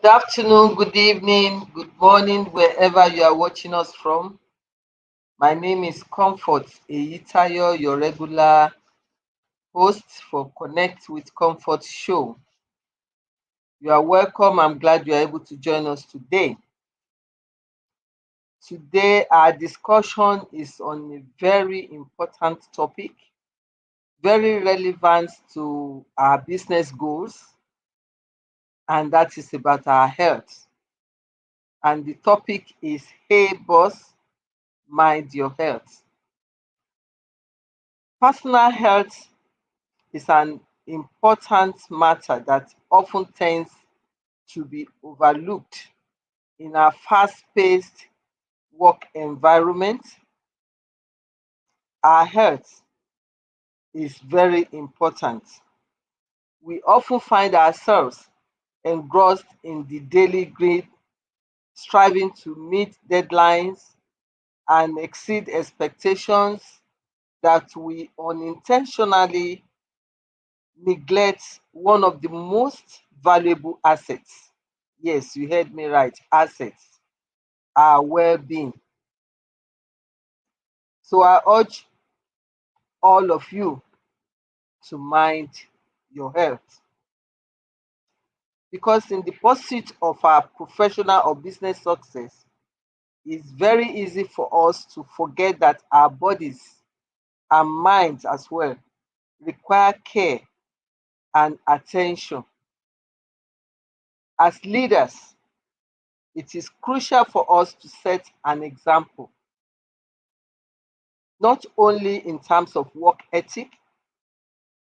Good afternoon, good evening, good morning, wherever you are watching us from. My name is Comfort Eyitayo, your regular host for Connect with Comfort show. You are welcome. I'm glad you are able to join us today. Today, our discussion is on a very important topic, very relevant to our business goals, and that is about our health. And the topic is Hey Boss, Mind Your Health. Personal health is an important matter that often tends to be overlooked in our fast-paced work environment. Our health is very important. We often find ourselves engrossed in the daily grid, striving to meet deadlines and exceed expectations that we unintentionally neglect one of the most valuable assets. Yes, you heard me right, assets, our well being. So I urge all of you to mind your health because, in the pursuit of our professional or business success, it's very easy for us to forget that our bodies and minds as well require care and attention. As leaders, it is crucial for us to set an example, not only in terms of work ethic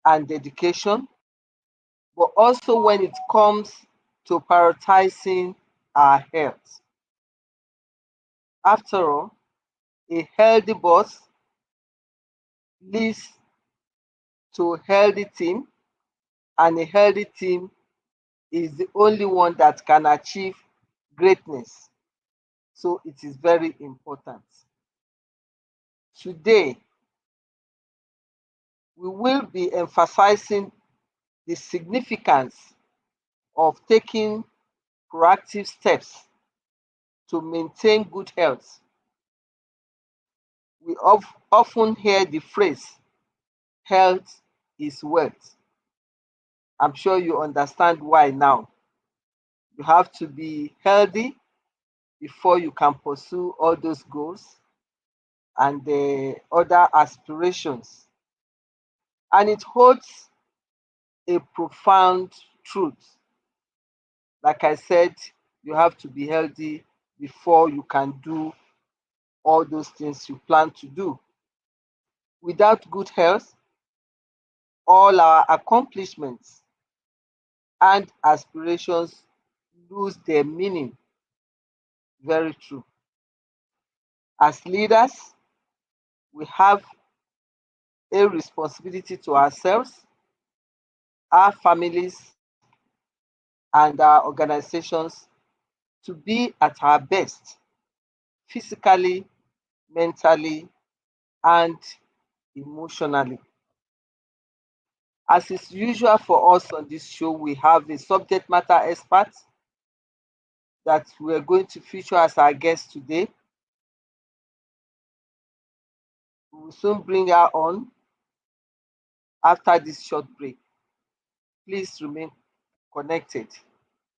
and dedication, but also when it comes to prioritizing our health. After all, a healthy boss leads to a healthy team, and a healthy team is the only one that can achieve greatness. So it is very important. Today, we will be emphasizing the significance of taking proactive steps to maintain good health. We often hear the phrase, health is wealth. I'm sure you understand why now. You have to be healthy before you can pursue all those goals and the other aspirations. And it holds a profound truth. Like I said, you have to be healthy before you can do all those things you plan to do. Without good health, all our accomplishments and aspirations lose their meaning. Very true. As leaders, we have a responsibility to ourselves, our families, and our organizations to be at our best physically, mentally, and emotionally. As is usual for us on this show, we have a subject matter expert that we're going to feature as our guest today. We will soon bring her on after this short break. Please remain connected.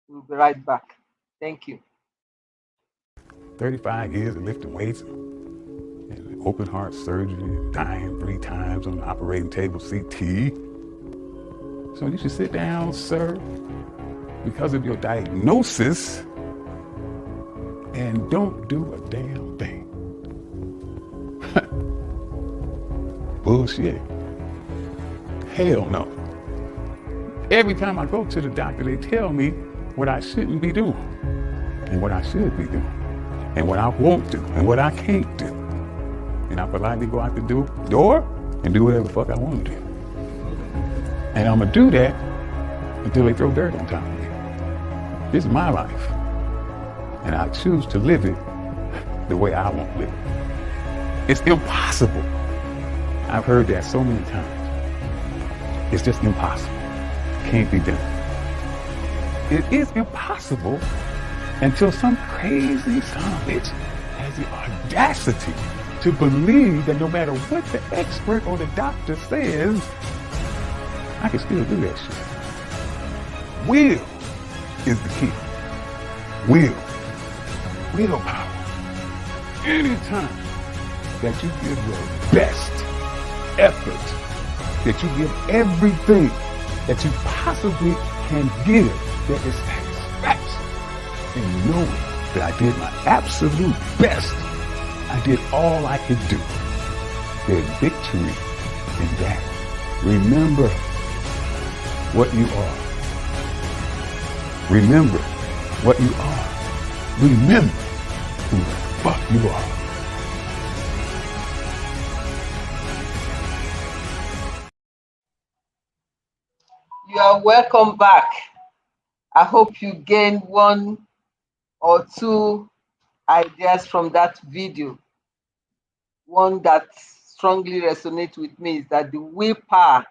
We'll be right back. Thank you. 35 years of lifting weights and open heart surgery, dying 3 times on the operating table, CT. So you should sit down, sir, because of your diagnosis, and don't do a damn thing. Bullshit. Hell no. Every time I go to the doctor, they tell me what I shouldn't be doing and what I should be doing and what I won't do and what I can't do. And I politely go out the door and do whatever the fuck I want to do. And I'm going to do that until they throw dirt on top of me. This is my life. And I choose to live it the way I want to live it. It's impossible. I've heard that so many times. It's just impossible. Can't be done. It is impossible until some crazy son of a bitch has the audacity to believe that no matter what the expert or the doctor says, I can still do that shit. Will is the key. Will. Willpower. Anytime that you give your best effort, that you give everything that you possibly can give, there is satisfaction in knowing that I did my absolute best. I did all I could do. There's victory in that. Remember what you are. Remember what you are. Remember who the fuck you are. You are welcome back. I hope you gained one or two ideas from that video. One that strongly resonates with me is that the willpower,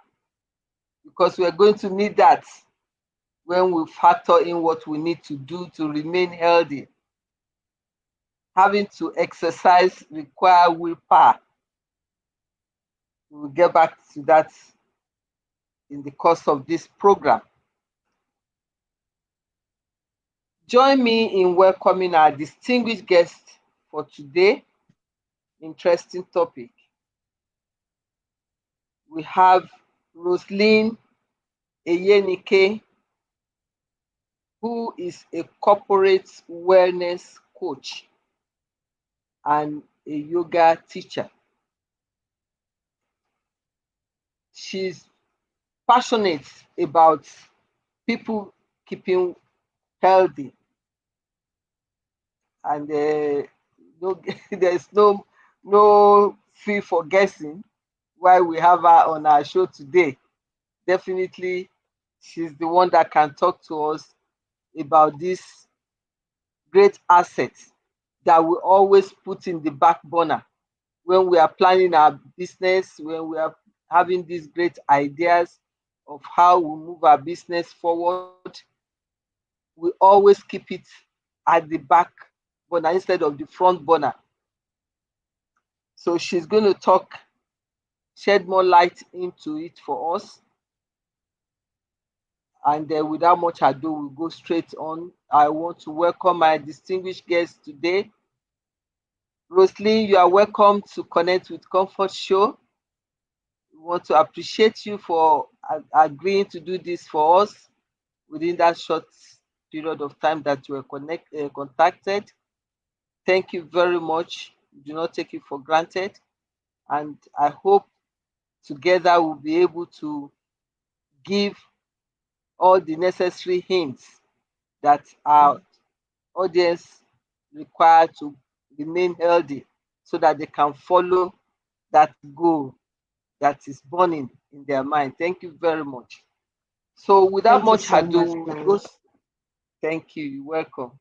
because we're going to need that when we factor in what we need to do to remain healthy. Having to exercise require willpower. We'll get back to that in the course of this program. Join me in welcoming our distinguished guest for today. Interesting topic. We have Roslyn Eyenike, who is a corporate wellness coach and a yoga teacher. She's passionate about people keeping healthy, and no, there's no fee for guessing why we have her on our show today. Definitely, she's the one that can talk to us about this great asset that we always put in the back burner when we are planning our business, when we are having these great ideas of how we move our business forward. We always keep it at the back burner instead of the front burner. So she's going to talk, shed more light into it for us. And without much ado, we'll go straight on. I want to welcome my distinguished guest today. Roslyn, you are welcome to Connect with Comfort show. We want to appreciate you for agreeing to do this for us within that short period of time that you were contacted. Thank you very much. Do not take it for granted. And I hope together we'll be able to give all the necessary hints that our audience require to remain healthy so that they can follow that goal that is burning in their mind. Thank you very much. So without Thank you much so ado, much, we'll Mary. go. Thank you. You're welcome.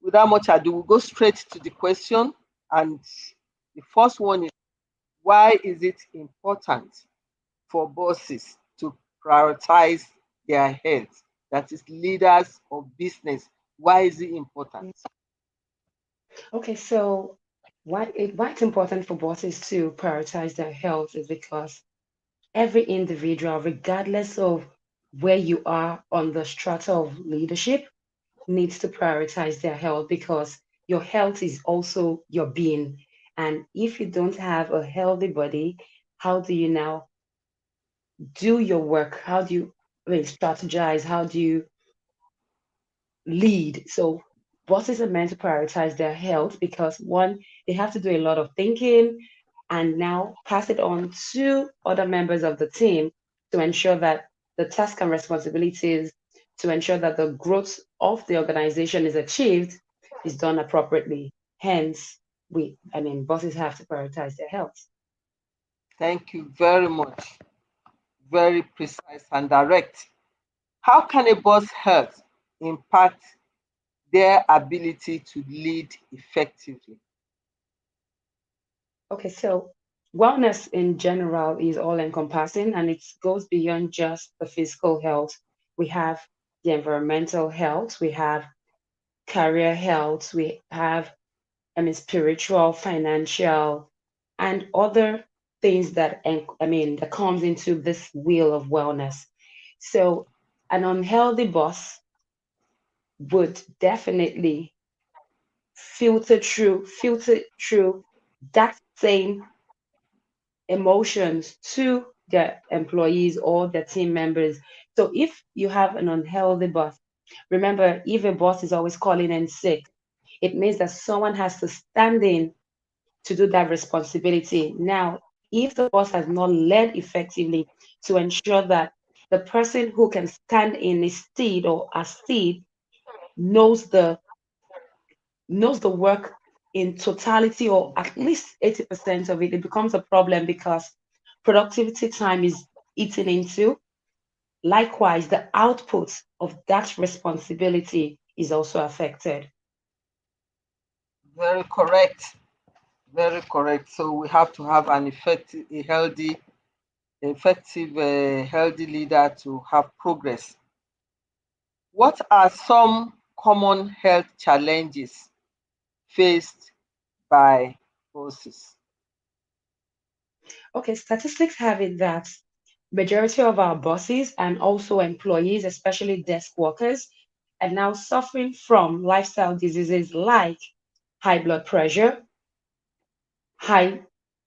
Without much ado, we'll go straight to the question. And the first one is, why is it important for bosses to prioritize their health? That is, leaders of business. Why is it important? Okay, so why it's important for bosses to prioritize their health is because every individual, regardless of where you are on the strata of leadership, needs to prioritize their health because your health is also your being. And if you don't have a healthy body, how do you now do your work? How do you, strategize? How do you lead? So bosses are meant to prioritize their health because one, they have to do a lot of thinking and now pass it on to other members of the team to ensure that the task and responsibilities to ensure that the growth of the organization is achieved is done appropriately. Hence, bosses have to prioritize their health. Thank you very much. Very precise and direct. How can a boss health impact their ability to lead effectively? Okay, so wellness in general is all encompassing and it goes beyond just the physical health. We have the environmental health, we have career health, we have, spiritual, financial, and other things that, that comes into this wheel of wellness. So an unhealthy boss would definitely filter through that same emotions to their employees or their team members. So if you have an unhealthy boss, remember, if a boss is always calling in sick, it means that someone has to stand in to do that responsibility. Now, if the boss has not led effectively to ensure that the person who can stand in his stead or as stead knows the work in totality or at least 80% of it, it becomes a problem because productivity time is eaten into. Likewise, the output of that responsibility is also affected. Very correct. Very correct. So we have to have an effective, healthy leader to have progress. What are some common health challenges faced by bosses? Okay, statistics have it that majority of our bosses and also employees, especially desk workers, are now suffering from lifestyle diseases like high blood pressure, high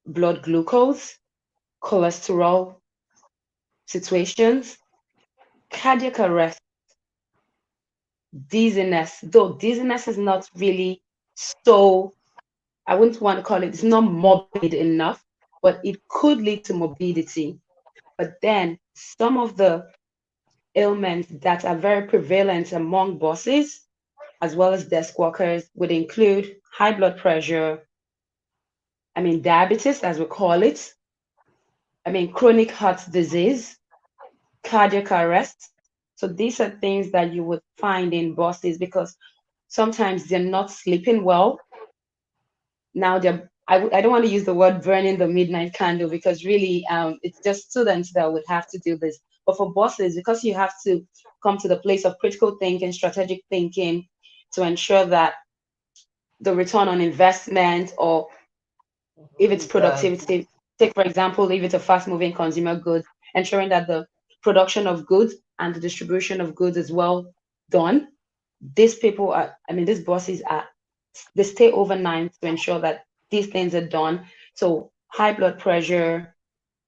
blood glucose, cholesterol situations, cardiac arrest, dizziness, though dizziness is not really so, I wouldn't want to call it, it's not morbid enough, but it could lead to morbidity. But then some of the ailments that are very prevalent among bosses as well as desk workers would include high blood pressure, diabetes, as we call it, chronic heart disease, cardiac arrest. So these are things that you would find in bosses because sometimes they're not sleeping well. Now I don't want to use the word burning the midnight candle because really it's just students that would have to do this. But for bosses, because you have to come to the place of critical thinking, strategic thinking to ensure that the return on investment or if it's Is productivity, take for example, if it's a fast moving consumer goods, ensuring that the production of goods and the distribution of goods is well done. These people are, these bosses are, they stay overnight to ensure that these things are done. So high blood pressure,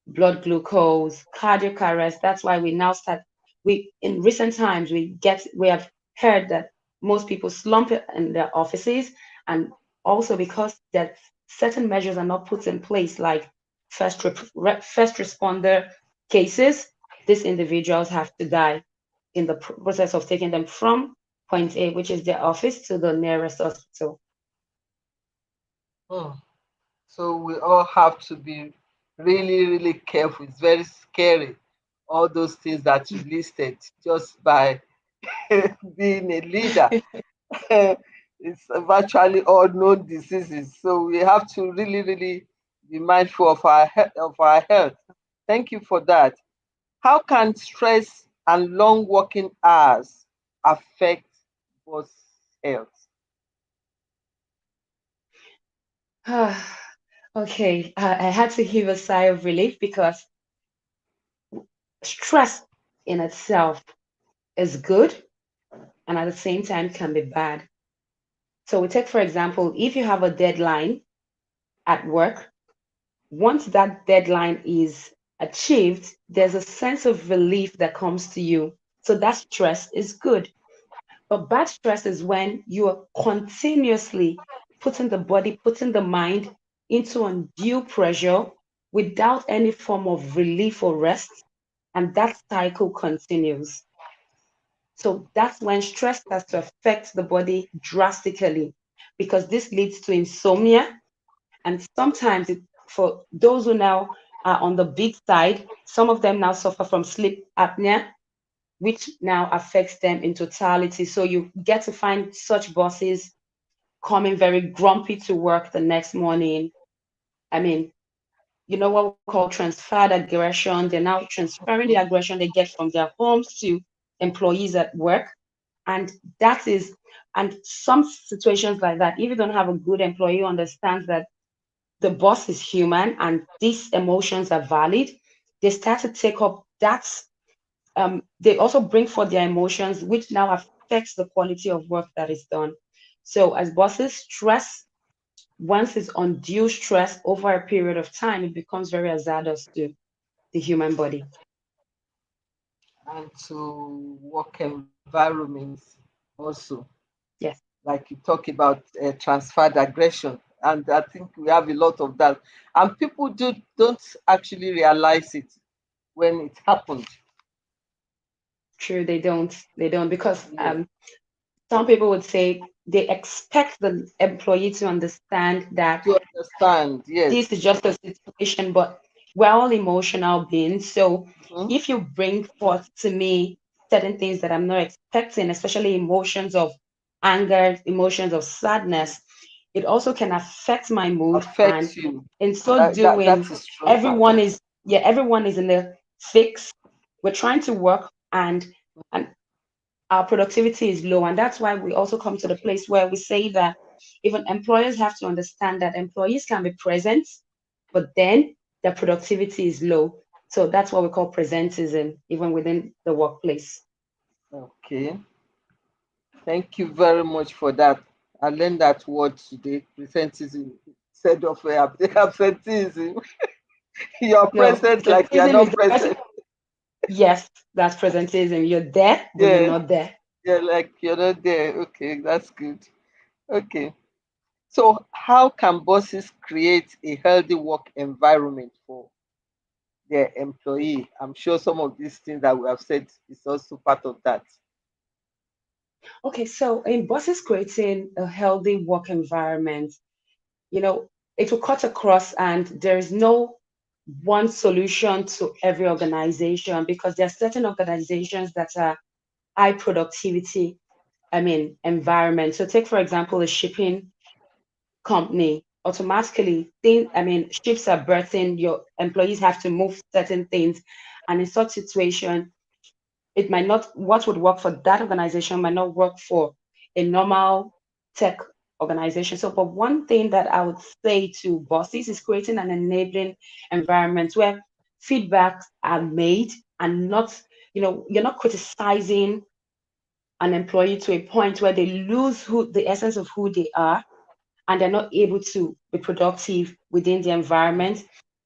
blood glucose, cardiac arrest. That's why we now start. We in recent times we have heard that most people slump in their offices, and also because that certain measures are not put in place, like first responder cases. These individuals have to die in the process of taking them from point A, which is their office, to the nearest hospital. Hmm. So we all have to be really, really careful. It's very scary, all those things that you listed, just by being a leader. It's virtually all known diseases. So we have to really, really be mindful of our health. Thank you for that. How can stress and long working hours affect both health? Okay, I had to heave a sigh of relief because stress in itself is good and at the same time can be bad. So we take, for example, if you have a deadline at work, once that deadline is achieved, there's a sense of relief that comes to you. So that stress is good. But bad stress is when you are continuously putting the body, putting the mind into undue pressure without any form of relief or rest. And that cycle continues. So that's when stress starts to affect the body drastically because this leads to insomnia. And sometimes, for those who now are on the big side, some of them now suffer from sleep apnea, which now affects them in totality. So you get to find such bosses coming very grumpy to work the next morning. I mean, you know what we call transferred aggression. They're now transferring the aggression they get from their homes to employees at work. And that is, and some situations like that, if you don't have a good employee who understands that the boss is human and these emotions are valid, they start to take up that. They also bring forth their emotions, which now affects the quality of work that is done. So, as bosses, stress, once it's undue stress over a period of time, it becomes very hazardous to the human body. And to work environments also, Yes, like you talk about transferred aggression, and I think we have a lot of that, and people don't actually realize it when it happened. true. They don't because Yeah, some people would say they expect the employee to understand that to understand, this is yes. just a situation, but we're all emotional beings. So Mhm. if you bring forth to me certain things that I'm not expecting, especially emotions of anger, emotions of sadness, it also can affect my mood. And Affects you. in so That doing, is true. everyone is in a fix. We're trying to work and our productivity is low. And that's why we also come to the place where we say that even employers have to understand that employees can be present, but then their productivity is low. So that's what we call presentism, even within the workplace. Okay, thank you very much for that. I learned that word today, presentism, instead of absenteeism. You're No, present like you're presentism is not the person. present. Yes, that's presentism. You're there, but you're Yeah, not there. yeah, like you're not there. Okay, that's good. Okay. So, how can bosses create a healthy work environment for their employee? I'm sure some of these things that we have said is also part of that. Okay, so in bosses creating a healthy work environment, you know, it will cut across and there is no one solution to every organization because there are certain organizations that are high productivity, environment. So take, for example, a shipping company. Automatically, ships are berthing, your employees have to move certain things. And in such situation, it might not, what would work for that organization might not work for a normal tech organization. So, but one thing that I would say to bosses is creating an enabling environment where feedbacks are made and not, you're not criticizing an employee to a point where they lose who the essence of who they are and they're not able to be productive within the environment.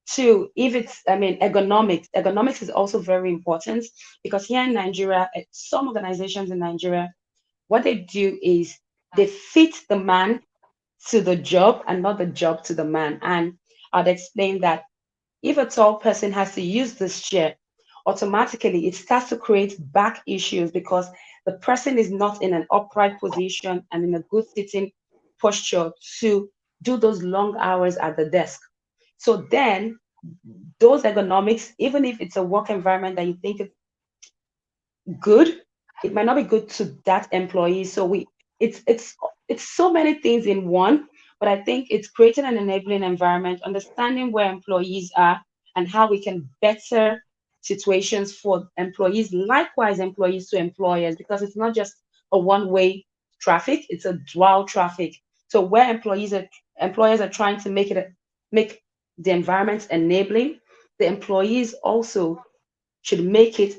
Two, if it's, ergonomics is also very important because here in Nigeria, some organizations in Nigeria, what they do is they fit the man to the job and not the job to the man. And I'd explain that if a tall person has to use this chair, automatically it starts to create back issues because the person is not in an upright position and in a good sitting posture to do those long hours at the desk. So then those ergonomics, even if it's a work environment that you think good, it might not be good to that employee. So it's so many things in one, but I think it's creating an enabling environment, understanding where employees are and how we can better situations for employees, likewise employees to employers, because it's not just a one-way traffic, it's a dual traffic. So where employers are trying to make the environment enabling, the employees also should make it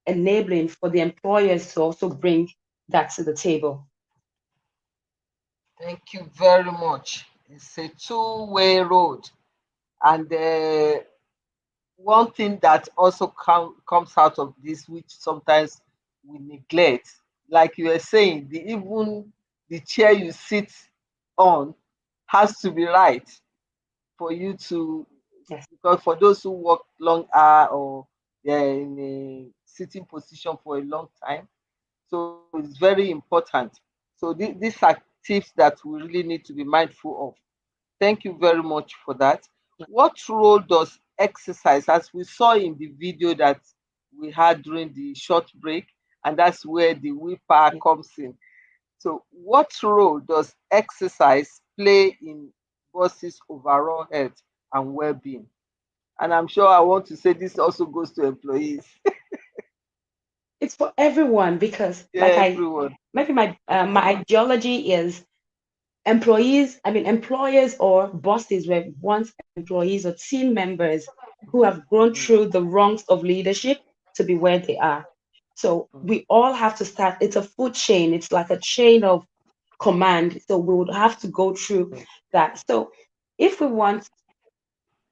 enabling for the employers to also bring that to the table. Thank you very much. It's a two-way road. And one thing that also comes out of this, which sometimes we neglect, like you were saying, even the chair you sit on has to be right for you to, Yes. because for those who work long hour or they're in a sitting position for a long time, so it's very important. So these are tips that we really need to be mindful of. Thank you very much for that. What role does exercise, as we saw in the video that we had during the short break, and that's where the willpower Yeah. comes in. So, what role does exercise play in bosses' overall health and well-being? And I'm sure I want to say this also goes to employees. it's for everyone because, like Yeah, everyone. maybe my ideology is employers or bosses were once employees or team members who have grown Mm, through the rungs of leadership to be where they are. So mm. we all have to start, it's a food chain, it's like a chain of command. So we would have to go through Mm. that. So if we want,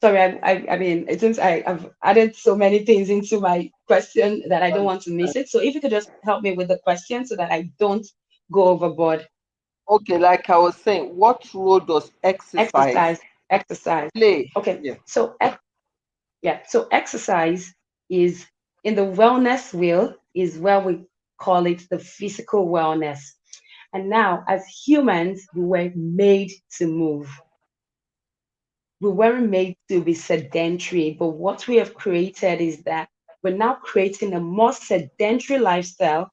sorry, it seems I've added so many things into my question that I don't want to miss it. So if you could just help me with the question so that I don't go overboard. Okay, like I was saying, what role does exercise Exercise, exercise. play? Okay, Yeah. so yeah, so exercise is in the wellness wheel is where we call it the physical wellness. And now, as humans, we were made to move. We weren't made to be sedentary, but what we have created is that we're now creating a more sedentary lifestyle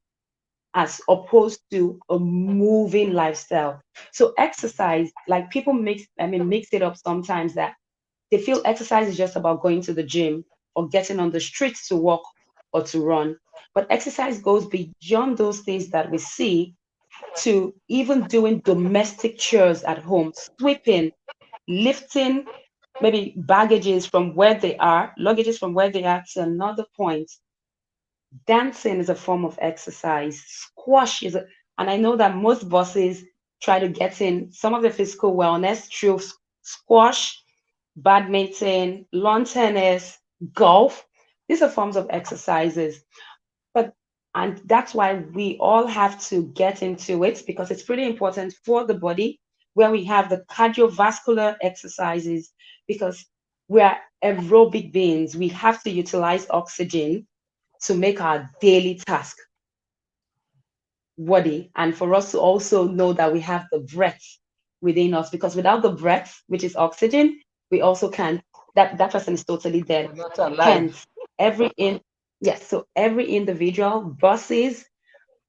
as opposed to a moving lifestyle. So exercise, like people mix it up sometimes that they feel exercise is just about going to the gym or getting on the streets to walk or to run. But exercise goes beyond those things that we see to even doing domestic chores at home, sweeping, lifting maybe baggages from where they are, luggages from where they are to another point. Dancing is a form of exercise. Squash is, and I know that most bosses try to get in some of the physical wellness through squash, badminton, lawn tennis, golf. These are forms of exercises. But and that's why we all have to get into it because it's pretty important for the body where we have the cardiovascular exercises because we are aerobic beings. We have to utilize oxygen to make our daily task worthy and for us to also know that we have the breath within us because without the breath, which is oxygen, we also can't that person is totally dead. We're not alive. Hence, every in yes, so every individual bosses,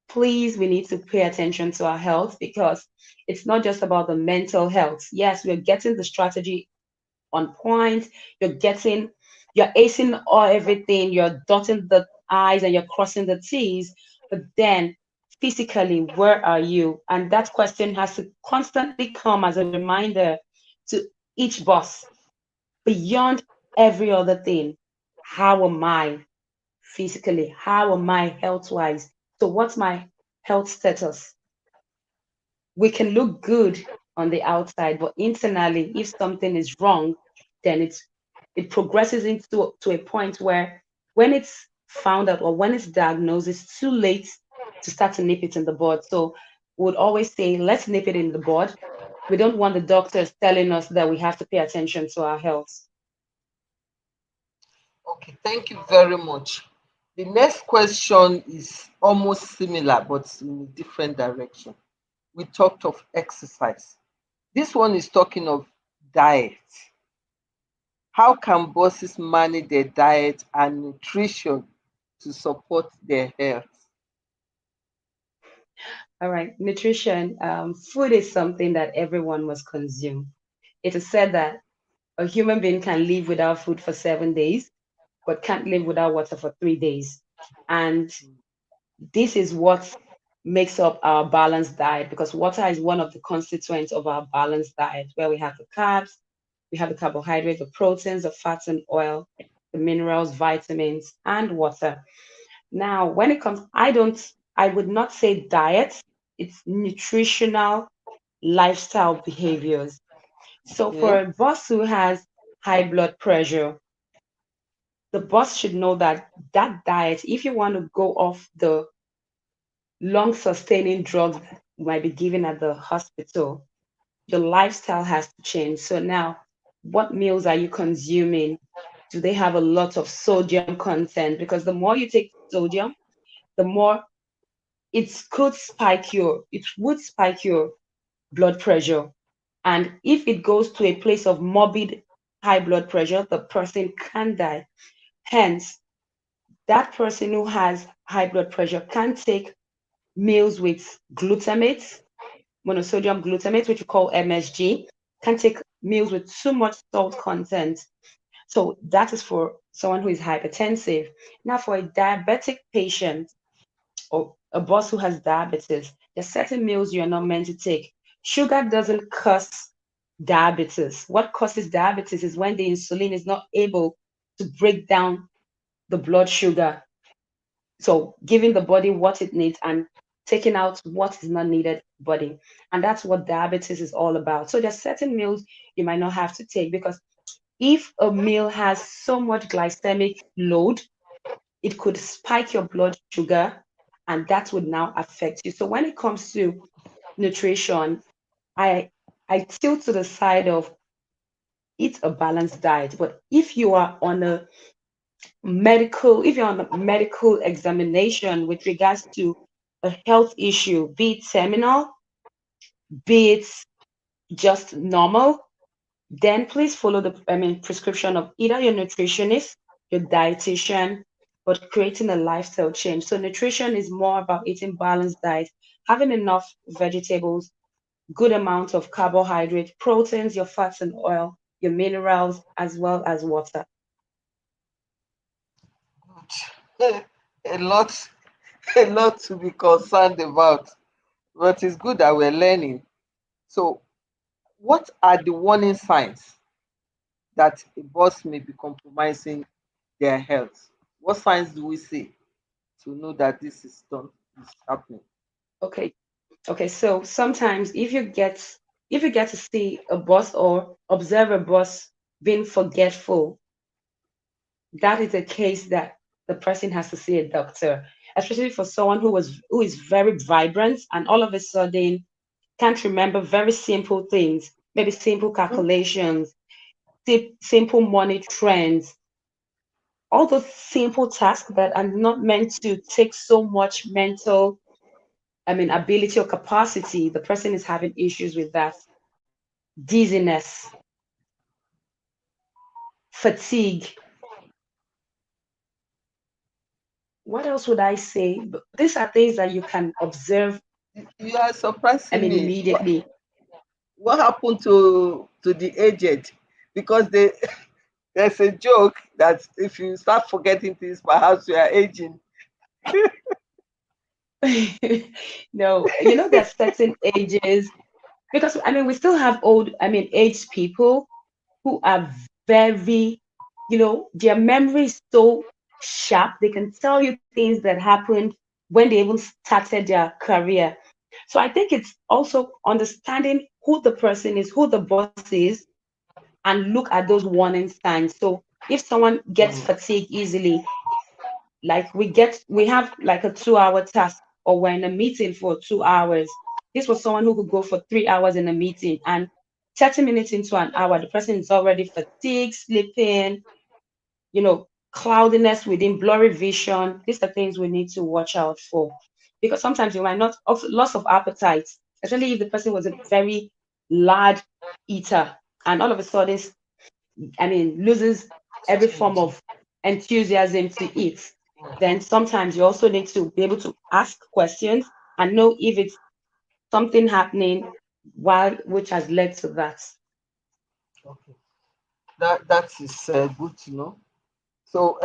please we need to pay attention to our health because it's not just about the mental health. Yes, we're getting the strategy on point. You're acing all everything, you're dotting the I's and you're crossing the T's, but then physically, where are you? And that question has to constantly come as a reminder to each boss beyond every other thing. How am I physically? How am I health wise? So, what's my health status? We can look good on the outside, but internally, if something is wrong, then it progresses into to a point where when it's found out or when it's diagnosed, it's too late to start to nip it in the bud. So we would always say, let's nip it in the bud. We don't want the doctors telling us that we have to pay attention to our health. Okay, thank you very much. The next question is almost similar, but in a different direction. We talked of exercise. This one is talking of diet. How can bosses manage their diet and nutrition to support their health? All right, nutrition. Food is something that everyone must consume. It is said that a human being can live without food for 7 days, but can't live without water for 3 days. And this is what makes up our balanced diet because water is one of the constituents of our balanced diet, where we have the carbs, we have the carbohydrates, the proteins, the fats and oil, the minerals, vitamins, and water. Now, when it comes, I would not say diet, it's nutritional lifestyle behaviors. So for Okay. a boss who has high blood pressure, the boss should know that that diet, if you want to go off the long sustaining drugs that you might be given at the hospital, your lifestyle has to change. So now, what meals are you consuming? Do they have a lot of sodium content? Because the more you take sodium, the more it would spike your blood pressure. And if it goes to a place of morbid high blood pressure, the person can die. Hence, that person who has high blood pressure can take meals with glutamate, monosodium glutamate, which we call MSG, can take meals with too much salt content. So that is for someone who is hypertensive. Now, for a diabetic patient, or a boss who has diabetes, there's certain meals you're not meant to take. Sugar doesn't cause diabetes. What causes diabetes is when the insulin is not able to break down the blood sugar. So giving the body what it needs and taking out what is not needed body. And that's what diabetes is all about. So there's certain meals you might not have to take because if a meal has so much glycemic load, it could spike your blood sugar and that would now affect you. So when it comes to nutrition, I I tilt to the side of eat a balanced diet. But if you're on a medical examination with regards to a health issue, be it terminal, be it just normal, then please follow the prescription of either your nutritionist, your dietitian, but creating a lifestyle change. So nutrition is more about eating balanced diet, having enough vegetables, good amount of carbohydrate, proteins, your fats and oil, your minerals, as well as water. Good. A lot, a lot to be concerned about, but it's good that we're learning. So, what are the warning signs that a boss may be compromising their health? What signs do we see to know that is happening? Okay. Okay. So sometimes if you get to see a boss or observe a boss being forgetful, that is a case that the person has to see a doctor, especially for someone who is very vibrant and all of a sudden can't remember very simple things, maybe simple calculations, simple money trends, all those simple tasks that are not meant to take so much mental, ability or capacity. The person is having issues with that. Dizziness, fatigue. What else would I say? These are things that you can observe, You are surprising me. immediately. What happened to the aged? Because there's a joke that if you start forgetting things, perhaps you are aging. No, there's certain ages because we still have aged people who are very, their memory is so sharp. They can tell you things that happened when they even started their career. So I think it's also understanding who the person is, who the boss is, and look at those warning signs. So if someone gets Mm, fatigued easily, like we have like a 2 hour task, or we're in a meeting for 2 hours. This was someone who could go for 3 hours in a meeting, and 30 minutes into an hour, the person is already fatigued, sleeping, cloudiness within, blurry vision. These are things we need to watch out for. Because sometimes you might not, also loss of appetite, especially if the person was a very large eater and all of a sudden, loses every form changing. of enthusiasm to eat. Then sometimes you also need to be able to ask questions and know if it's something happening which has led to that. Okay, that is good to know. So,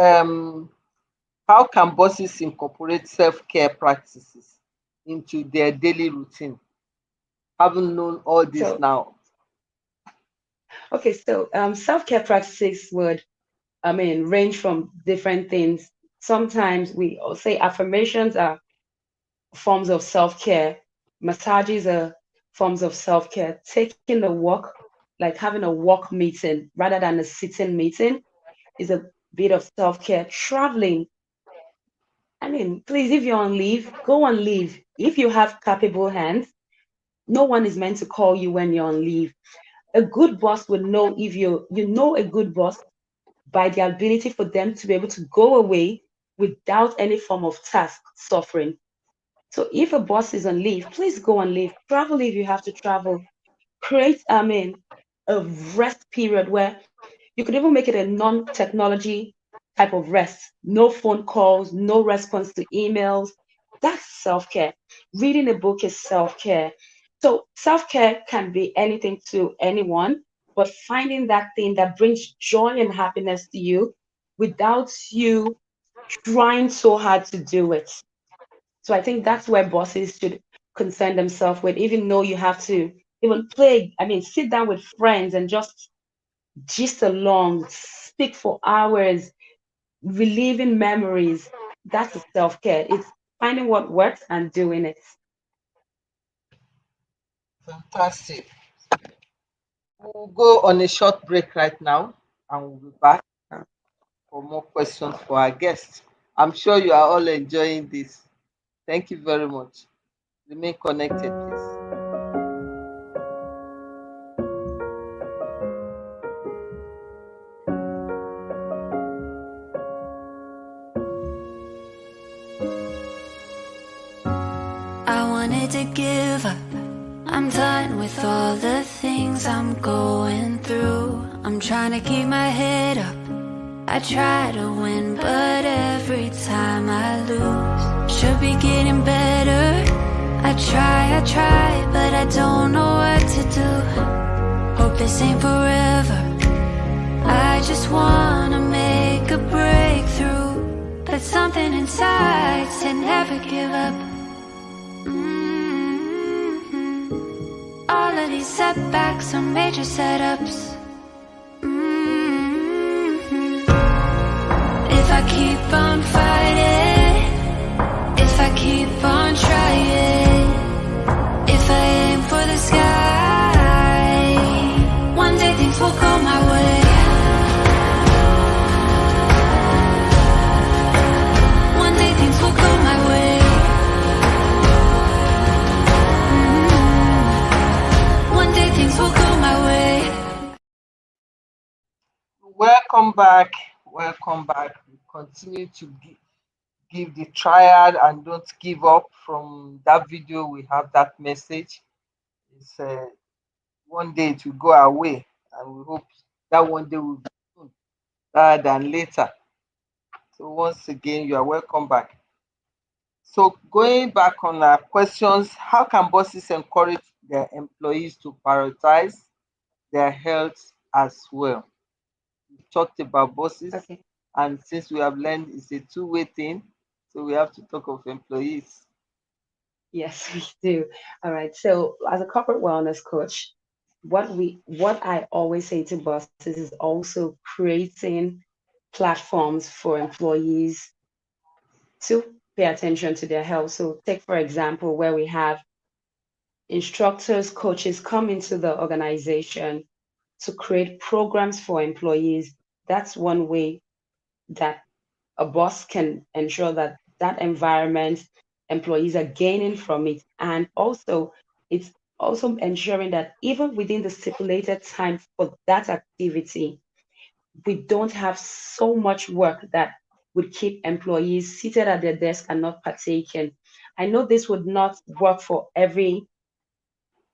how can bosses incorporate self-care practices into their daily routine? Having known all this So, now. okay, so self-care practices would, range from different things. Sometimes we all say affirmations are forms of self-care, massages are forms of self-care, taking a walk, like having a walk meeting rather than a sitting meeting, is a bit of self-care. Traveling, please, if you're on leave, go on leave. If you have capable hands, no one is meant to call you when you're on leave. A good boss will know, if you know a good boss by the ability for them to be able to go away without any form of task suffering. So if a boss is on leave, please go on leave. Travel if you have to travel. Create, a rest period where you could even make it a non-technology type of rest. No phone calls, no response to emails. That's self-care. Reading a book is self-care. So self-care can be anything to anyone, but finding that thing that brings joy and happiness to you without you trying so hard to do it. So I think that's where bosses should concern themselves with, even though you have to even play, I mean, sit down with friends and just gist along, speak for hours, reliving memories. That's a self-care. It's finding what works and doing it. Fantastic. We'll go on a short break right now and we'll be back for more questions for our guests. I'm sure you are all enjoying this. Thank you very much. Remain connected, please. I wanted to give up. I'm done with all the things I'm going through. I'm trying to keep my head up. I try to win, but every time I lose. Should be getting better. I try, but I don't know what to do. Hope this ain't forever. I just wanna make a breakthrough, but something inside said never give up. All of these setbacks are major setups. If I keep on fighting, if I keep on trying, if I aim for the sky, one day things will go my way. One day things will go my way. One day things will go my way. Welcome back. Welcome back. We continue to give the triad and don't give up. From that video, we have that message. It's one day it will go away, and we hope that one day will be soon rather than later. So, once again, you are welcome back. So, going back on our questions, how can bosses encourage their employees to prioritize their health as well? We talked about bosses, Okay. and since we have learned it's a two-way thing, so we have to talk of employees. Yes, we do. All right. So as a corporate wellness coach, what I always say to bosses is also creating platforms for employees to pay attention to their health. So take for example where we have instructors, coaches come into the organization to create programs for employees. That's one way that a boss can ensure that that environment employees are gaining from it, and also it's also ensuring that even within the stipulated time for that activity we don't have so much work that would keep employees seated at their desk and not partaking. I know this would not work for every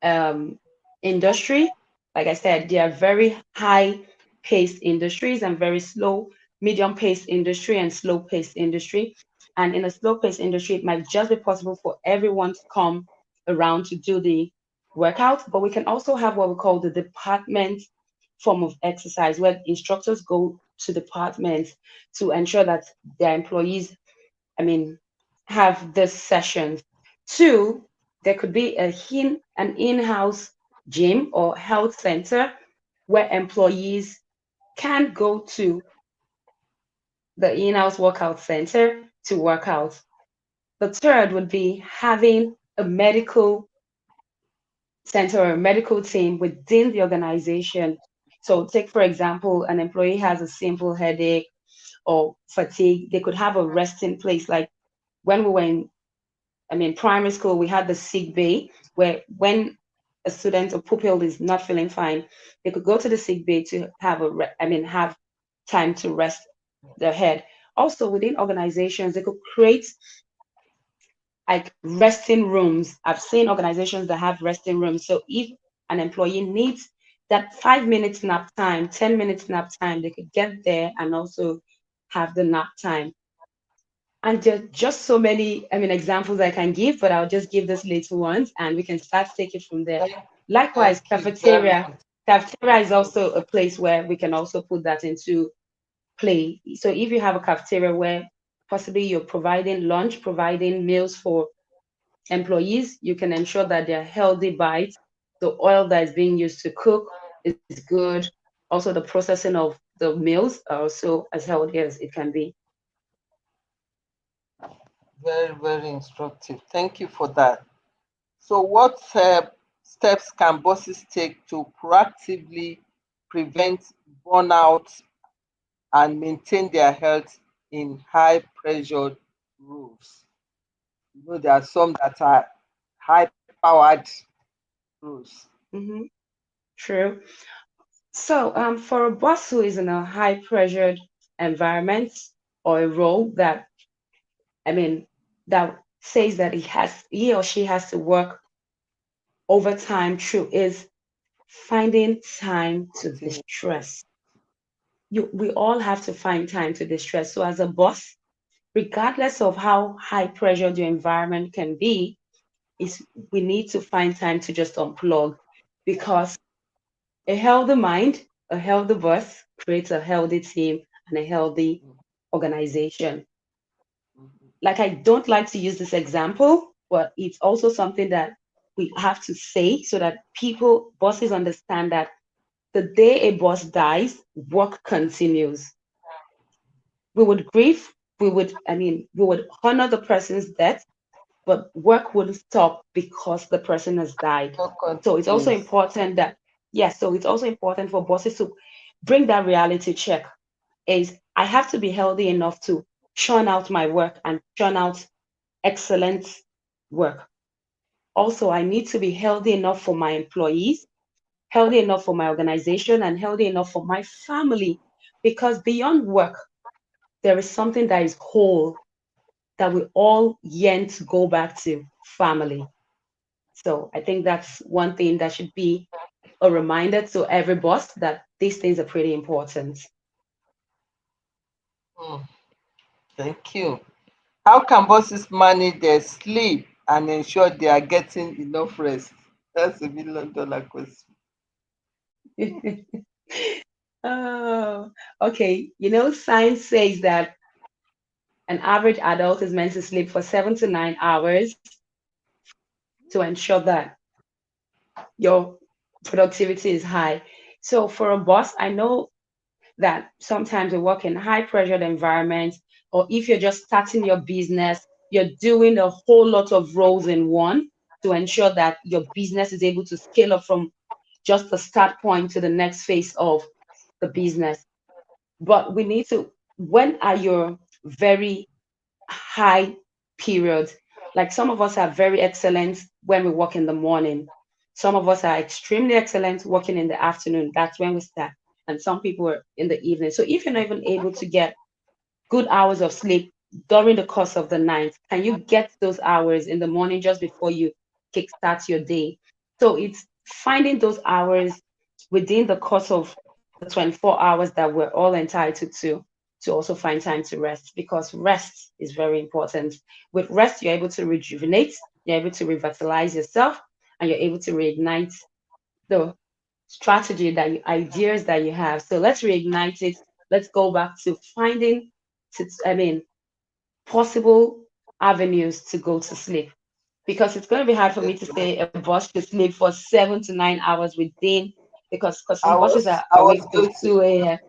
um, industry. Like I said, there are very high paced industries and very slow, medium paced industry and slow paced industry. And in a slow paced industry, it might just be possible for everyone to come around to do the workout. But we can also have what we call the department form of exercise, where instructors go to departments to ensure that their employees, I mean, have this sessions. Two, there could be an in-house gym or health center where employees can go to the in-house workout center to work out. The third would be having a medical center or a medical team within the organization. So take, for example, an employee has a simple headache or fatigue, they could have a resting place. Like when we were in primary school, we had the sick bay where when a student or pupil is not feeling fine, they could go to the sick bay to have have time to rest their head. Also, within organizations, they could create like resting rooms. I've seen organizations that have resting rooms. So if an employee needs that 5 minutes nap time, 10 minutes nap time, they could get there and also have the nap time. And there are just so many, examples I can give, but I'll just give these little ones and we can start take it from there. Thank, Likewise, thank you very cafeteria. much. Cafeteria is also a place where we can also put that into play. So if you have a cafeteria where possibly you're providing lunch, providing meals for employees, you can ensure that they're healthy bites. The oil that is being used to cook is good. Also, the processing of the meals are also as healthy as it can be. Very, very instructive. Thank you for that. So, what steps can bosses take to proactively prevent burnout and maintain their health in high pressured roles? There are some that are high powered roles. Hmm. True. So, for a boss who is in a high pressured environment or a role that, I mean, that says that he or she has to work overtime through is finding time to Continue. distress. We all have to find time to distress. So, as a boss, regardless of how high pressured your environment can be, is we need to find time to just unplug because a healthy mind, a healthy boss creates a healthy team and a healthy Mhm, organization. mhm. Like, I don't like to use this example, but it's also something that we have to say so that people, bosses understand that the day a boss dies, work continues. We would grieve, we would honor the person's death, but work wouldn't stop because the person has died. Work So it's also continues. important that, yes, so it's also important for bosses to bring that reality check. Is I have to be healthy enough to churn out my work and churn out excellent work. Also, I need to be healthy enough for my employees, healthy enough for my organization, and healthy enough for my family. Because beyond work, there is something that is whole that we all yearn to go back to family. So I think that's one thing that should be a reminder to every boss that these things are pretty important. Hmm, thank you. How can bosses manage their sleep and ensure they are getting enough rest? That's $1 million question. Oh, okay. Science says that an average adult is meant to sleep for 7 to 9 hours to ensure that your productivity is high. So for a boss, I know that sometimes we work in high pressured environments, or if you're just starting your business, you're doing a whole lot of roles in one to ensure that your business is able to scale up from just the start point to the next phase of the business. But we need to, when are your very high periods? Like some of us are very excellent when we work in the morning. Some of us are extremely excellent working in the afternoon. That's when we start. And some people are in the evening. So if you're not even able to get good hours of sleep during the course of the night, can you get those hours in the morning just before you kickstart your day? So it's finding those hours within the course of the 24 hours that we're all entitled to also find time to rest because rest is very important. With rest, you're able to rejuvenate, you're able to revitalize yourself, and you're able to reignite the strategy ideas that you have. So let's reignite it. Let's go back to finding, possible avenues to go to sleep. Because it's going to be hard for me to Definitely. say a boss should sleep for 7 to 9 hours within, because I some bosses was are I was awake till going to 2 a.m.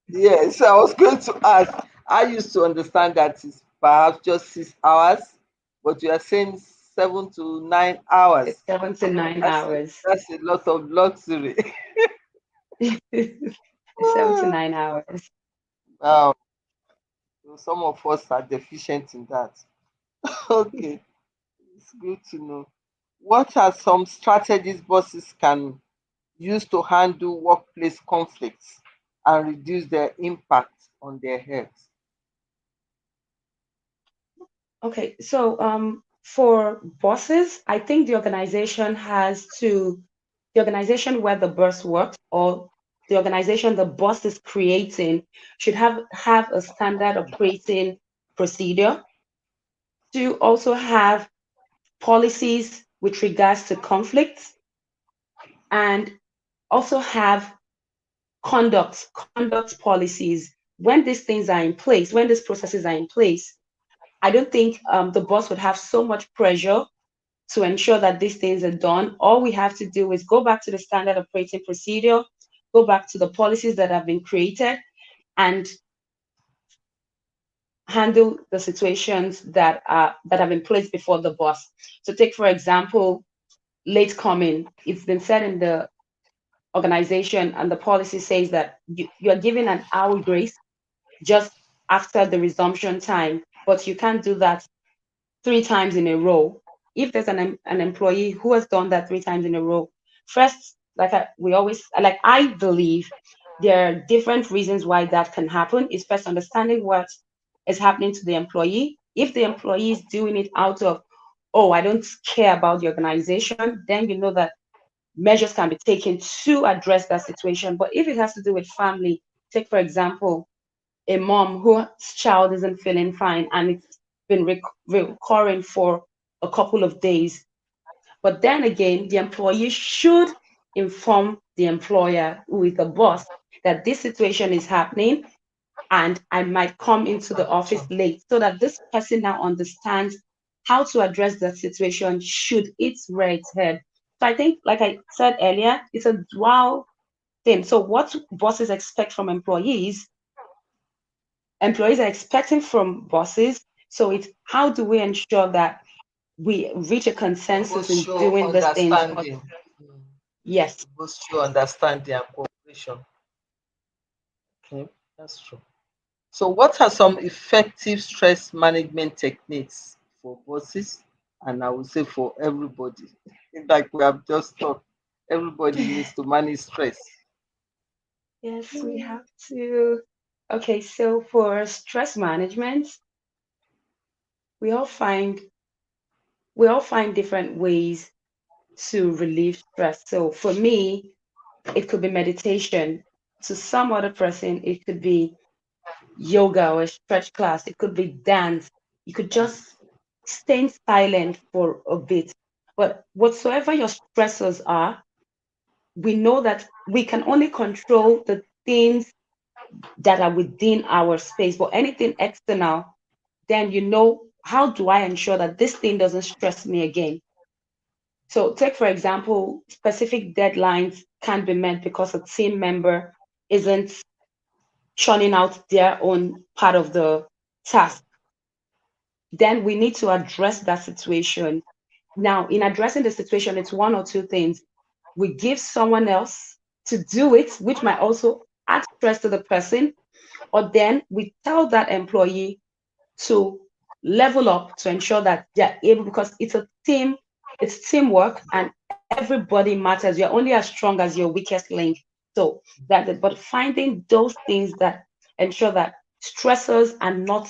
yes, I was going to ask. I used to understand that it's perhaps just 6 hours, but you are saying 7 to 9 hours. It's 7 to 9 That's a, hours. that's a lot of luxury. It's 7 to 9 hours. Wow, so some of us are deficient in that. Okay, it's good to know. What are some strategies bosses can use to handle workplace conflicts and reduce their impact on their health? Okay, so for bosses, I think the organization where the boss works or the organization the boss is creating should have a standard operating procedure to also have policies with regards to conflicts and also have conduct policies when these things are in place, when these processes are in place, I don't think the boss would have so much pressure to ensure that these things are done. All we have to do is go back to the standard operating procedure, go back to the policies that have been created, and handle the situations that have been placed before the boss. So take for example, late coming. It's been said in the organization and the policy says that you are given an hour grace just after the resumption time, but you can't do that 3 times in a row. If there's an employee who has done that 3 times in a row, first, I believe there are different reasons why that can happen. Is first understanding what is happening to the employee. If the employee is doing it out of, oh, I don't care about the organization, then you know that measures can be taken to address that situation. But if it has to do with family, take for example, a mom whose child isn't feeling fine and it's been recurring for a couple of days. But then again, the employee should inform the employer, who is the boss, that this situation is happening and I might come into the office late so that this person now understands how to address that situation should it rear its head. So I think, like I said earlier, it's a dual thing. So what bosses expect from employees are expecting from bosses. So it's how do we ensure that we reach a Both consensus in show doing these things? But understanding. Mm. yes, Both show understanding and cooperation. Okay, that's true. So, what are some effective stress management techniques for bosses? And I would say for everybody. Like we have just talked, everybody needs to manage stress. yes, we have to. Okay, so for stress management, we all find we all find different ways to relieve stress. So for me, it could be meditation. To some other person, it could be yoga or a stretch class. It could be dance. You could just stay silent for a bit. But whatsoever your stressors are, we know that we can only control the things that are within our space. But anything external, then you know, how do I ensure that this thing doesn't stress me again? So, take for example, specific deadlines can't be met because a team member isn't churning out their own part of the task. Then we need to address that situation. Now, in addressing the situation, it's one or two things. We give someone else to do it, which might also add stress to the person, or then we tell that employee to level up to ensure that they're able, because it's teamwork and everybody matters. You're only as strong as your weakest link. So but finding those things that ensure that stressors are not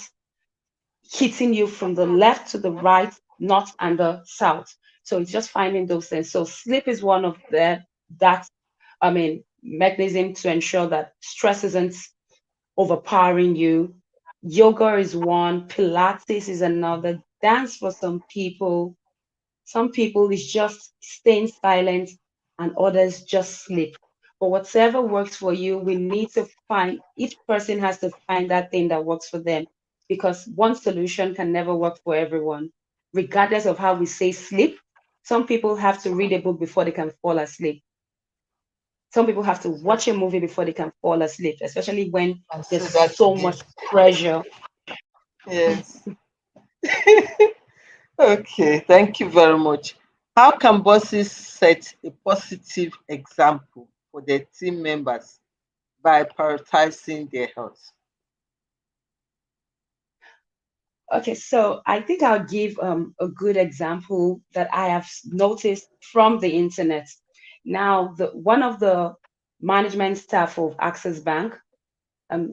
hitting you from the left to the right, north and the south. So it's just finding those things. So sleep is one of that mechanism to ensure that stress isn't overpowering you. Yoga is one, Pilates is another, dance for some people is just staying silent, and others just sleep. But whatever works for you, we need to find, each person has to find that thing that works for them, because one solution can never work for everyone. Regardless of how we say sleep, some people have to read a book before they can fall asleep. Some people have to watch a movie before they can fall asleep, especially when And there's say that so again. much pressure. Yes. Okay, thank you very much. How can bosses set a positive example for their team members by prioritizing their health? Okay, so I think I'll give a good example that I have noticed from the internet. Now, the one of the management staff of Access Bank,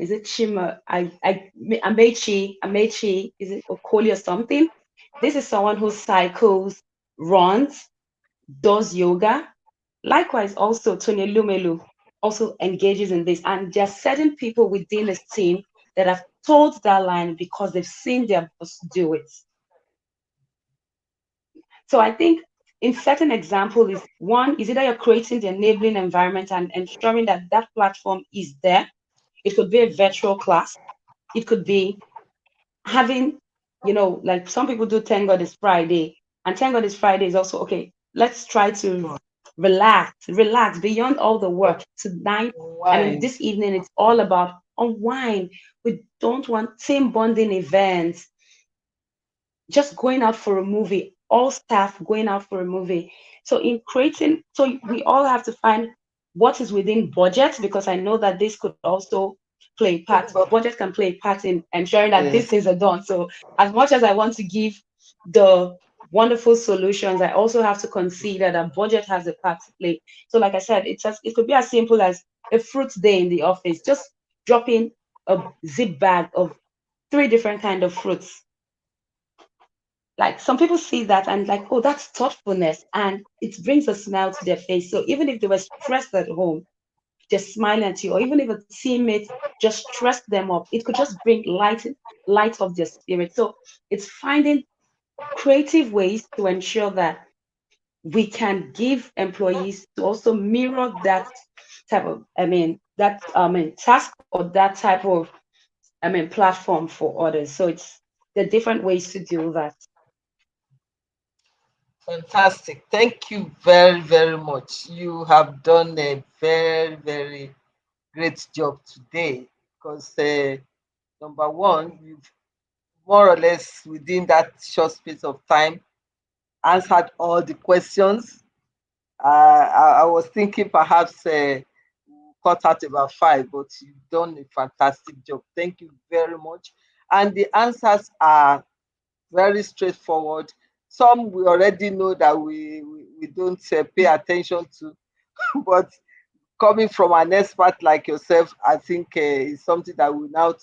is it Chima? Amechi, is it Okoli or something? This is someone who cycles, runs, does yoga. Likewise, also Tony Lumelu also engages in this. And there are certain people within his team that have told that line because they've seen their boss do it. So I think in certain example is one is either you're creating the enabling environment and ensuring that that platform is there, It could be a virtual class. It could be having, like some people do Thank God is Friday, and Thank God is Friday is also okay. Let's try to relax beyond all the work tonight. I mean, Wine. this evening it's all about unwind. We don't want team bonding events, just going out for a movie, all staff going out for a movie. So in creating, so we all have to find what is within budget, because I know that this could also play a part. But Budget can play a part in ensuring that these yes, things are done. So as much as I want to give the wonderful solutions, I also have to consider that budget has a part to play. So like I said, it could be as simple as a fruit day in the office, just dropping a zip bag of three different kind of fruits. Like some people see that and like, oh, that's thoughtfulness, and it brings a smile to their face. So even if they were stressed at home, just smiling at you, or even if a teammate just stressed them up, it could just bring light of their spirit. So it's finding creative ways to ensure that we can give employees to also mirror that type of, task, or that type of, platform for others. So it's the different ways to do that. fantastic. Thank you very, very much. You have done a very, very great job today because number one, you've more or less within that short space of time answered all the questions. I was thinking perhaps cut out about five, but you've done a fantastic job. Thank you very much. And the answers are very straightforward. Some we already know that we don't pay attention to, but coming from an expert like yourself, I think is something that we now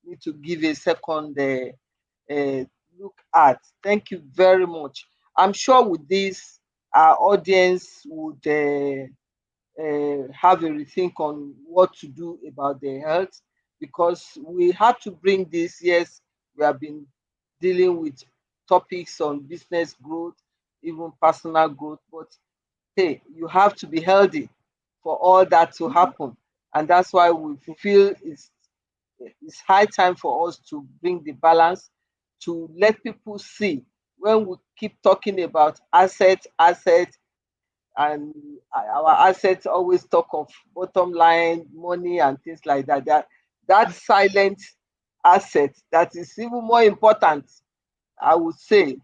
need to give a second uh, look at. Thank you very much. I'm sure with this, our audience would have a rethink on what to do about their health because we had to bring this. Yes, we have been dealing with topics on business growth, even personal growth, but hey, you have to be healthy for all that to happen. And that's why we feel it's high time for us to bring the balance to let people see when we keep talking about assets, and our assets always talk of bottom line, money, and things like that. That silent asset that is even more important, I would say,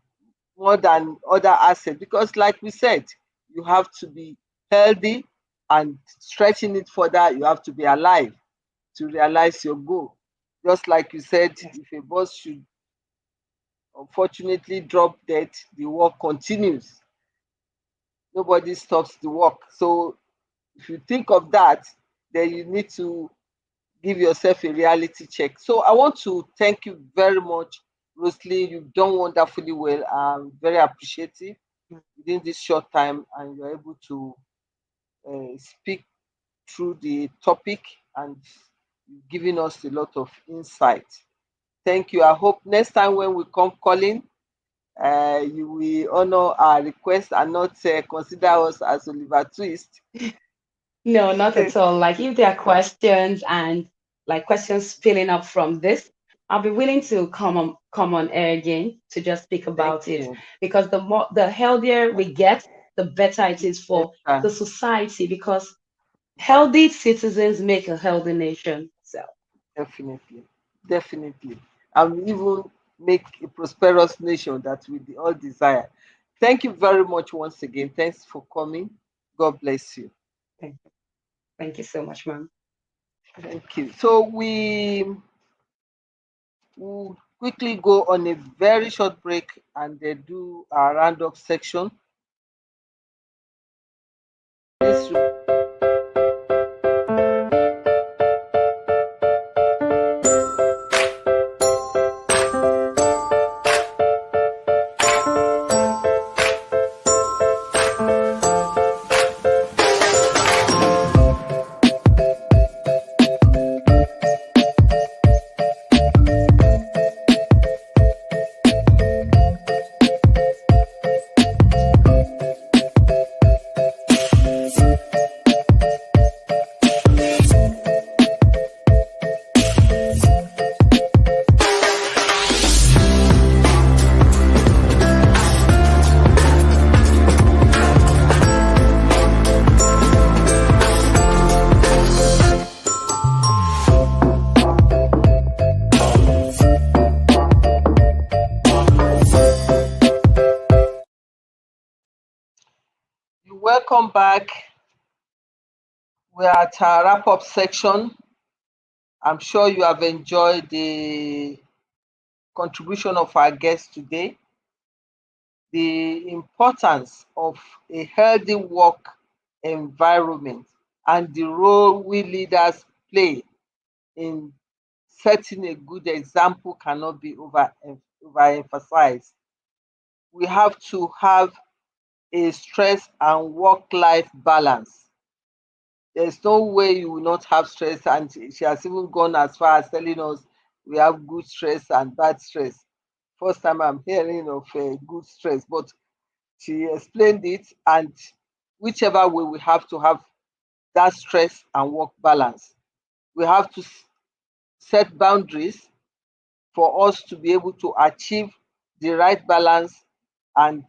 more than other assets because like we said, you have to be healthy and stretching it further, you have to be alive to realize your goal. Just like you said, Yes. if a boss should unfortunately drop dead, the work continues. Nobody stops the work. So if you think of that, then you need to give yourself a reality check. So I want to thank you very much, Rosalie. You've done wonderfully well. I'm very appreciative within this short time, and you're able to speak through the topic and giving us a lot of insight. Thank you. I hope next time when we come calling, you will honor our request and not consider us as Oliver Twist. No, not at all. Like if there are questions and like questions spilling up from this, I'll be willing to come on air again to just speak Thank about it. you. Because the healthier we get, the better it is for Yes, the society. Because healthy citizens make a healthy nation. So definitely, definitely. And even make a prosperous nation that we all desire. Thank you very much once again. Thanks for coming. God bless you. thank, thank you so much, ma'am. Thank you. So we will quickly go on a very short break and do our roundup section. Please Welcome back. We're at our wrap up section. I'm sure you have enjoyed the contribution of our guest today. The importance of a healthy work environment and the role we leaders play in setting a good example cannot be overemphasized. We have to have a stress and work life balance. There's no way you will not have stress, and she has even gone as far as telling us we have good stress and bad stress. First time I'm hearing of good stress, but she explained it, and whichever way we have to have that stress and work balance. We have to set boundaries for us to be able to achieve the right balance, and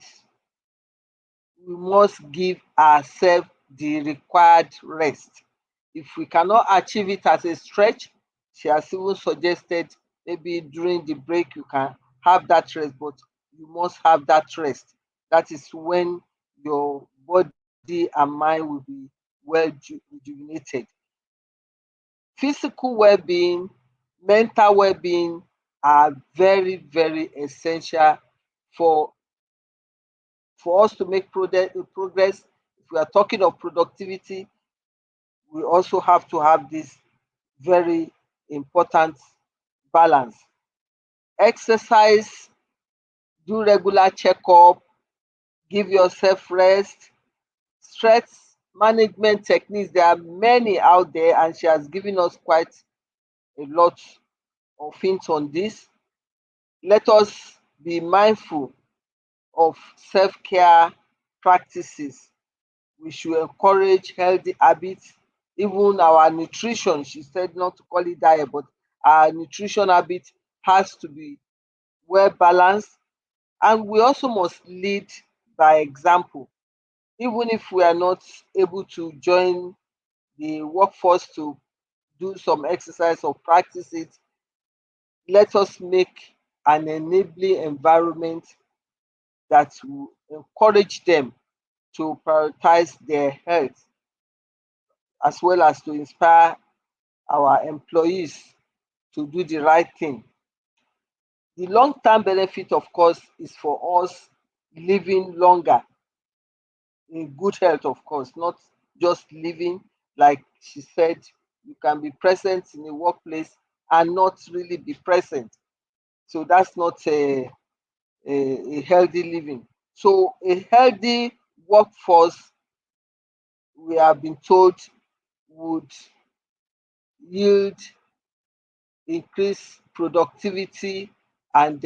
we must give ourselves the required rest. If we cannot achieve it as a stretch, she has even suggested maybe during the break you can have that rest, but you must have that rest. That is when your body and mind will be well rejuvenated. Physical well-being, mental well-being are very, very essential for us to make progress. If we are talking of productivity, we also have to have this very important balance. Exercise, do regular checkup, give yourself rest. Stress management techniques, there are many out there, and she has given us quite a lot of hints on this. Let us be mindful of self-care practices. We should encourage healthy habits. Even our nutrition, she said not to call it diet, but our nutrition habit has to be well balanced. And we also must lead by example. Even if we are not able to join the workforce to do some exercise or practice it, let us make an enabling environment that will encourage them to prioritize their health, as well as to inspire our employees to do the right thing. The long term benefit, of course, is for us living longer in good health, of course, not just living. Like she said, you can be present in a workplace and not really be present. So that's not a healthy living. So a healthy workforce, we have been told, would yield increase productivity and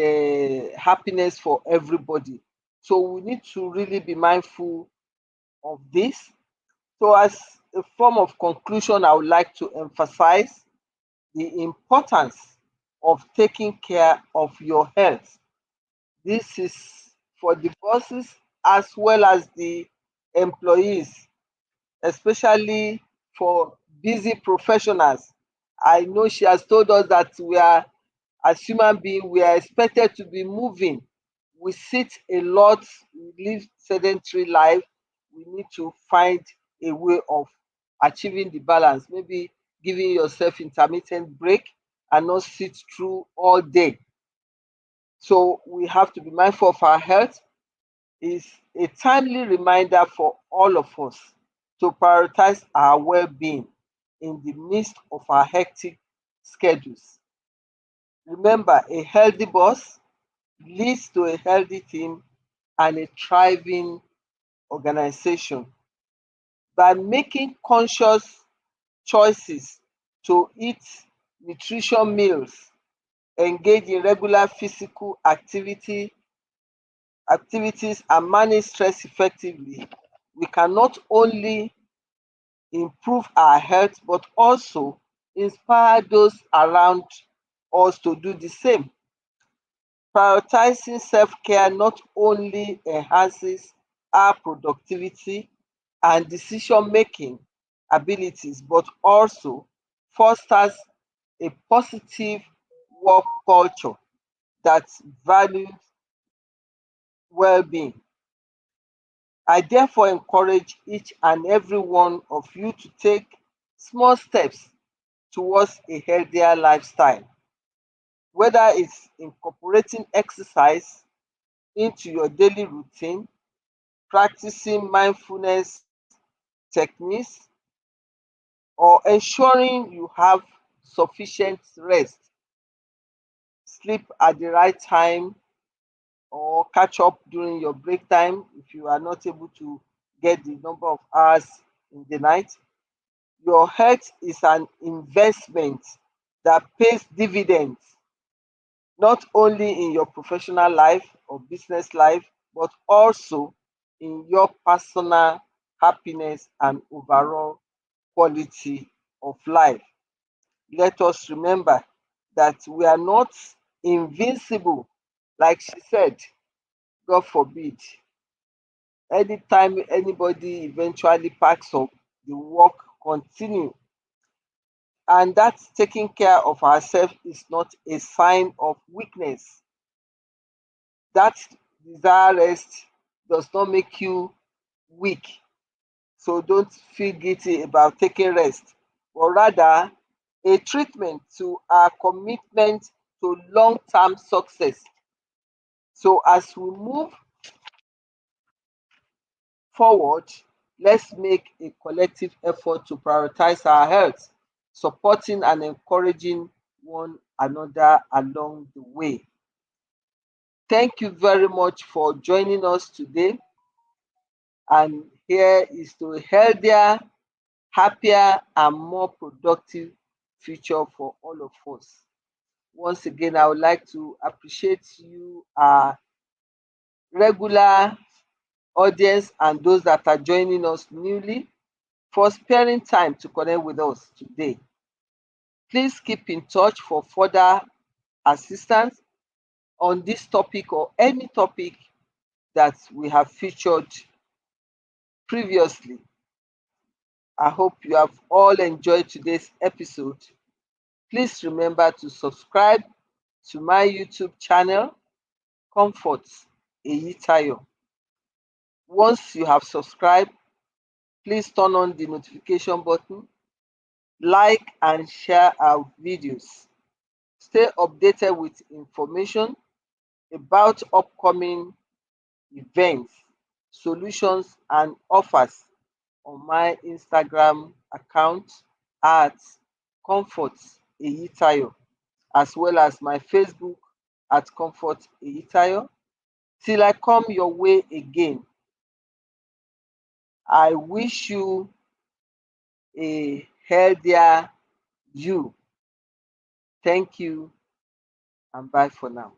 happiness for everybody. So we need to really be mindful of this. So, as a form of conclusion, I would like to emphasize the importance of taking care of your health. This is for the bosses as well as the employees, especially for busy professionals. I know she has told us that we are, as human beings, we are expected to be moving. We sit a lot, we live sedentary life. We need to find a way of achieving the balance, maybe giving yourself intermittent break and not sit through all day. So we have to be mindful of our health. Is a timely reminder for all of us to prioritize our well-being in the midst of our hectic schedules. Remember, a healthy boss leads to a healthy team and a thriving organization. By making conscious choices to eat nutrition meals, engage in regular physical activities and manage stress effectively, we can not only improve our health but also inspire those around us to do the same. Prioritizing self-care not only enhances our productivity and decision-making abilities but also fosters a positive work culture that values well-being. I therefore encourage each and every one of you to take small steps towards a healthier lifestyle, whether it's incorporating exercise into your daily routine, practicing mindfulness techniques, or ensuring you have sufficient rest, sleep at the right time, or catch up during your break time if you are not able to get the number of hours in the night. Your health is an investment that pays dividends not only in your professional life or business life, but also in your personal happiness and overall quality of life. Let us remember that we are not invincible, like she said, God forbid. Anytime anybody eventually packs up, the work continue. And that taking care of ourselves is not a sign of weakness. That desire rest does not make you weak. So don't feel guilty about taking rest, but rather a treatment to our commitment to long term success. So as we move forward, let's make a collective effort to prioritize our health, supporting and encouraging one another along the way. Thank you very much for joining us today. And here is to a healthier, happier, and more productive future for all of us. Once again, I would like to appreciate you, our regular audience, and those that are joining us newly, for sparing time to connect with us today. Please keep in touch for further assistance on this topic or any topic that we have featured previously. I hope you have all enjoyed today's episode. Please remember to subscribe to my YouTube channel, Comfort Eyitayo. Once you have subscribed, please turn on the notification button, like and share our videos. Stay updated with information about upcoming events, solutions, and offers on my Instagram account at Comfort Eyitayo, as well as my Facebook at Comfort Eyitayo. Till I come your way again, I wish you a healthier you. Thank you and bye for now.